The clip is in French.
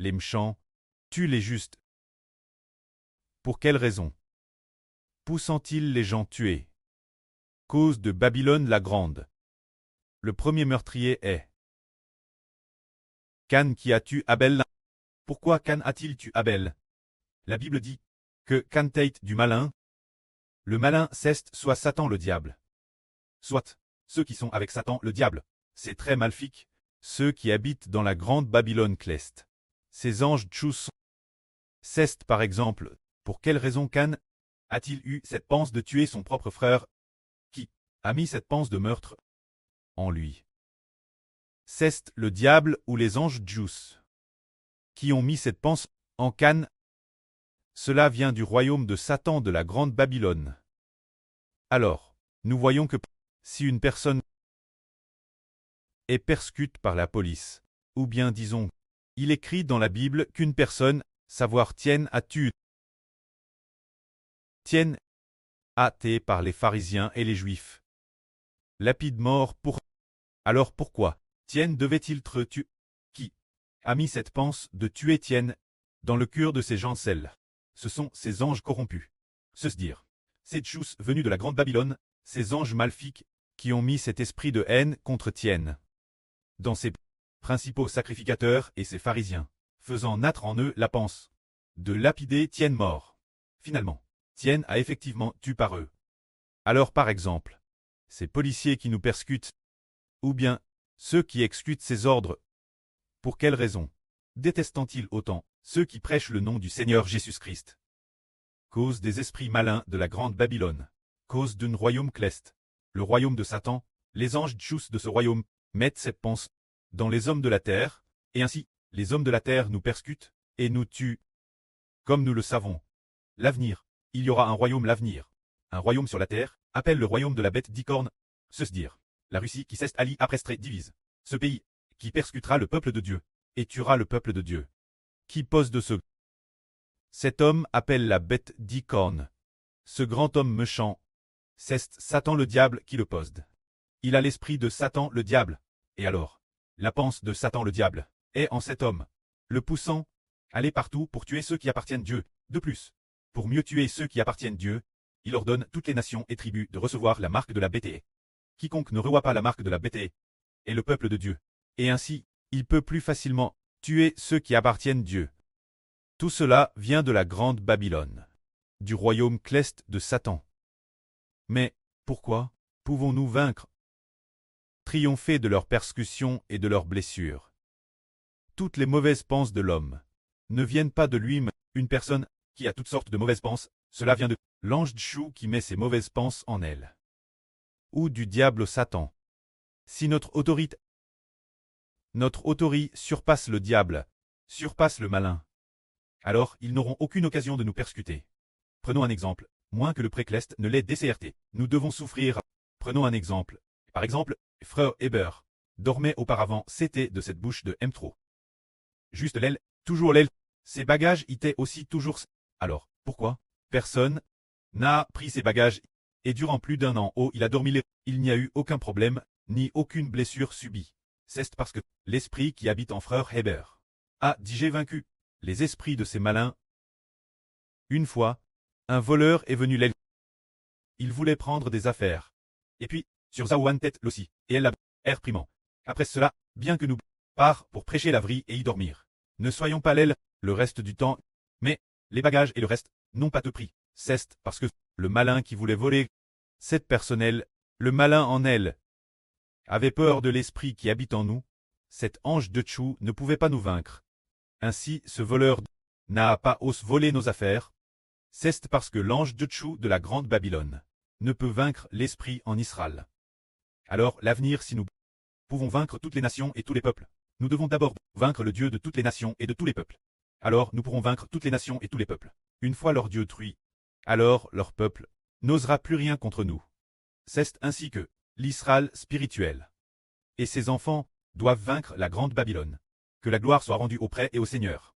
les méchants, tuent les justes. Pour quelle raison poussant-il les gens tués? Cause de Babylone la Grande. Le premier meurtrier est Can qui a tué Abel. Pourquoi Can a-t-il tué Abel? La Bible dit que Can tait du malin. Le malin c'est soit Satan le diable. Soit, ceux qui sont avec Satan le diable, c'est très maléfique, ceux qui habitent dans la grande Babylone cleste. Ces anges tchous sont. C'est par exemple, pour quelle raison Can a-t-il eu cette pensée de tuer son propre frère? Qui a mis cette pensée de meurtre en lui? C'est le diable ou les anges Djous qui ont mis cette pensée en Can. Cela vient du royaume de Satan de la grande Babylone. Alors, nous voyons que si une personne est persécutée par la police, ou bien disons, il écrit dans la Bible qu'une personne, savoir tienne a tué, tienne athée par les pharisiens et les juifs. Lapide mort pour. Alors pourquoi Tienne devait-il être tué? Qui a mis cette pensée de tuer Tienne dans le cœur de ces gens celles? Ce sont ces anges corrompus. Se dire. Ces tchous venus de la grande Babylone, ces anges maléfiques, qui ont mis cet esprit de haine contre Tienne dans ses principaux sacrificateurs et ses pharisiens, faisant naître en eux la pensée de lapider Tienne mort. Finalement, Tienne a effectivement tué par eux. Alors par exemple, ces policiers qui nous persécutent, ou bien ceux qui exécutent ces ordres, pour quelle raison détestant-ils autant ceux qui prêchent le nom du Seigneur Jésus-Christ? Cause des esprits malins de la grande Babylone, cause d'un royaume cleste, le royaume de Satan, les anges tchous de ce royaume mettent cette pensée dans les hommes de la terre, et ainsi, les hommes de la terre nous persécutent et nous tuent. Comme nous le savons, l'avenir, il y aura un royaume sur la terre, appelle le royaume de la bête d'Icorne, se dire, la Russie qui s'est allie après divise, ce pays, qui persécutera le peuple de Dieu, et tuera le peuple de Dieu. Qui pose de ce? Cet homme appelle la bête d'Icorne. Ce grand homme méchant, c'est Satan le diable qui le possède. Il a l'esprit de Satan le diable, et alors, la pensée de Satan le diable est en cet homme, le poussant, aller partout pour tuer ceux qui appartiennent Dieu. De plus, pour mieux tuer ceux qui appartiennent Dieu, il ordonne toutes les nations et tribus de recevoir la marque de la bête. Quiconque ne reçoit pas la marque de la bête est le peuple de Dieu. Et ainsi, il peut plus facilement tuer ceux qui appartiennent Dieu. Tout cela vient de la grande Babylone, du royaume cleste de Satan. Mais, pourquoi pouvons-nous vaincre, triompher de leurs persécutions et de leurs blessures? Toutes les mauvaises pensées de l'homme ne viennent pas de lui-même. Une personne qui a toutes sortes de mauvaises pensées, cela vient de l'ange Dchou qui met ses mauvaises pensées en elle. Ou du diable Satan. Si notre autorité surpasse le diable, surpasse le malin, alors ils n'auront aucune occasion de nous persécuter. Prenons un exemple, moins que le précleste ne l'ait déserté, nous devons souffrir. Prenons un exemple. Par exemple, frère Heber dormait auparavant, c'était de cette bouche de Mtro. Juste l'aile, toujours l'aile. Ses bagages étaient aussi toujours. Alors, pourquoi personne n'a pris ses bagages, et durant plus d'un an il a dormi. Il n'y a eu aucun problème, ni aucune blessure subie. C'est parce que l'esprit qui habite en frère Heber a dit j'ai vaincu les esprits de ces malins. Une fois, un voleur est venu l'aile. Il voulait prendre des affaires. Et puis, sur Zawan tête aussi, et elle l'a reprimant. Après cela, bien que nous part pour prêcher la vraie et y dormir. Ne soyons pas l'aile le reste du temps, mais les bagages et le reste n'ont pas de prix. C'est parce que le malin qui voulait voler cette personnelle, le malin en elle, avait peur de l'esprit qui habite en nous. Cet ange de Tchou ne pouvait pas nous vaincre. Ainsi, ce voleur n'a pas osé voler nos affaires. C'est parce que l'ange de Tchou de la grande Babylone ne peut vaincre l'esprit en Israël. Alors, l'avenir, si nous pouvons vaincre toutes les nations et tous les peuples, nous devons d'abord vaincre le Dieu de toutes les nations et de tous les peuples. Alors nous pourrons vaincre toutes les nations et tous les peuples. Une fois leur Dieu détruit, alors leur peuple n'osera plus rien contre nous. C'est ainsi que l'Israël spirituel et ses enfants doivent vaincre la grande Babylone. Que la gloire soit rendue au prêtre et au Seigneur.